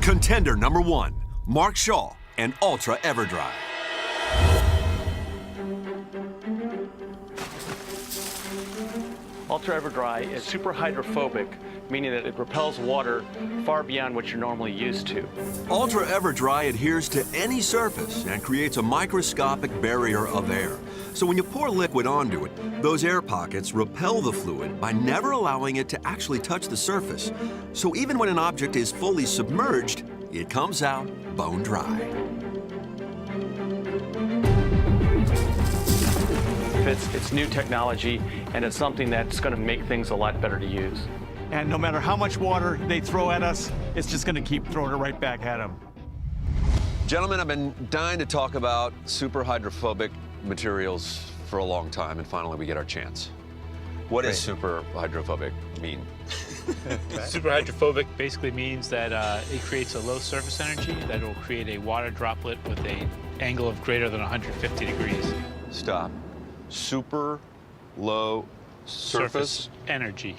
Contender number 1, Mark Shaw and Ultra EverDry. Ultra EverDry is super hydrophobic, meaning that it repels water far beyond what you're normally used to. Ultra EverDry adheres to any surface and creates a microscopic barrier of air. So when you pour liquid onto it, those air pockets repel the fluid by never allowing it to actually touch the surface. So even when an object is fully submerged, it comes out bone dry. It's new technology, and it's something that's going to make things a lot better to use. And no matter how much water they throw at us, it's just going to keep throwing it right back at them. Gentlemen, I've been dying to talk about super hydrophobic materials for a long time, and finally we get our chance. What does super hydrophobic mean? Super hydrophobic basically means that it creates a low surface energy that will create a water droplet with an angle of greater than 150 degrees. Stop. Super low surface energy.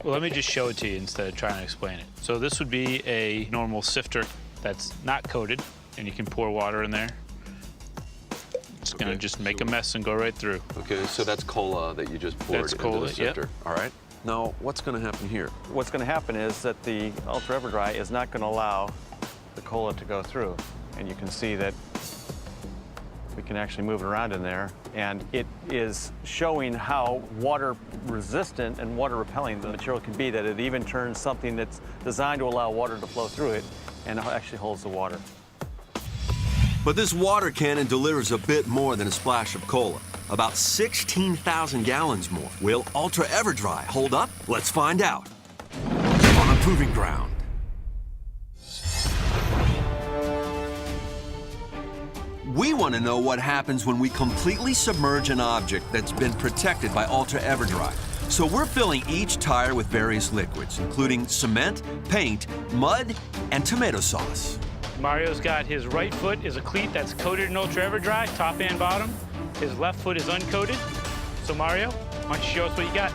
Well, let me just show it to you instead of trying to explain it. So this would be a normal sifter that's not coated, and you can pour water in there. It's going to just make a mess and go right through. Okay, so that's cola that you just poured into the sifter. Yep. All right. Now, what's going to happen here? What's going to happen is that the Ultra EverDry is not going to allow the cola to go through. And you can see that we can actually move it around in there. And it is showing how water resistant and water repelling the material can be, that it even turns something that's designed to allow water to flow through it and actually holds the water. But this water cannon delivers a bit more than a splash of cola. About 16,000 gallons more. Will Ultra EverDry hold up? Let's find out. On a proving ground. We want to know what happens when we completely submerge an object that's been protected by Ultra EverDry. So we're filling each tire with various liquids, including cement, paint, mud, and tomato sauce. Mario's got his right foot is a cleat that's coated in Ultra EverDry, top and bottom. His left foot is uncoated. So Mario, why don't you show us what you got?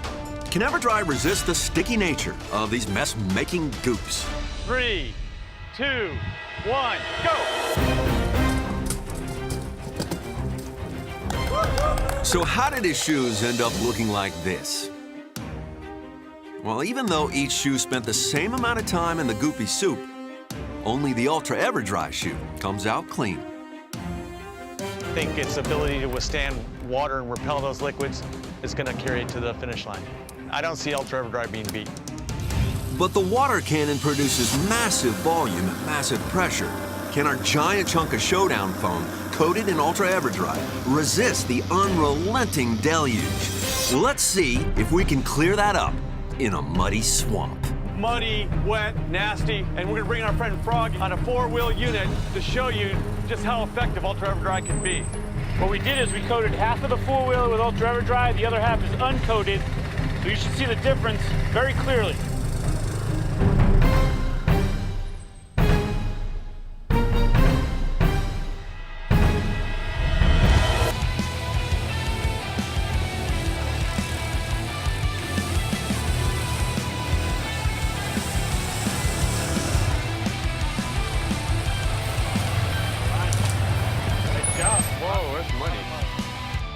Can EverDry resist the sticky nature of these mess-making goops? 3, 2, 1, go! So how did his shoes end up looking like this? Well, even though each shoe spent the same amount of time in the goopy soup, only the Ultra EverDry shoe comes out clean. I think its ability to withstand water and repel those liquids is going to carry it to the finish line. I don't see Ultra EverDry being beat. But the water cannon produces massive volume at massive pressure. Can our giant chunk of showdown foam, coated in Ultra EverDry, resist the unrelenting deluge? Let's see if we can clear that up in a muddy swamp. Muddy, wet, nasty, and we're gonna bring our friend Frog on a 4-wheel unit to show you just how effective Ultra EverDry can be. What we did is we coated half of the 4-wheeler with Ultra EverDry, the other half is uncoated, so you should see the difference very clearly.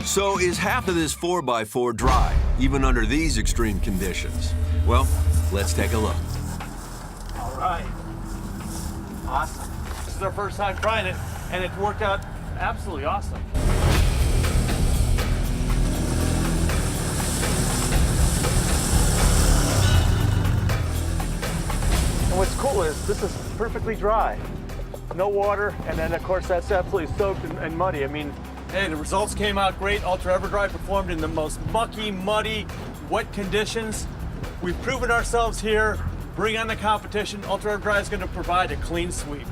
So is half of this 4x4 dry, even under these extreme conditions? Well, let's take a look. All right. Awesome. This is our first time trying it, and it's worked out absolutely awesome. And what's cool is this is perfectly dry. No water, and then of course that's absolutely soaked and muddy. I mean, hey, the results came out great. Ultra EverDry performed in the most mucky, muddy, wet conditions. We've proven ourselves here. Bring on the competition. Ultra EverDry is going to provide a clean sweep.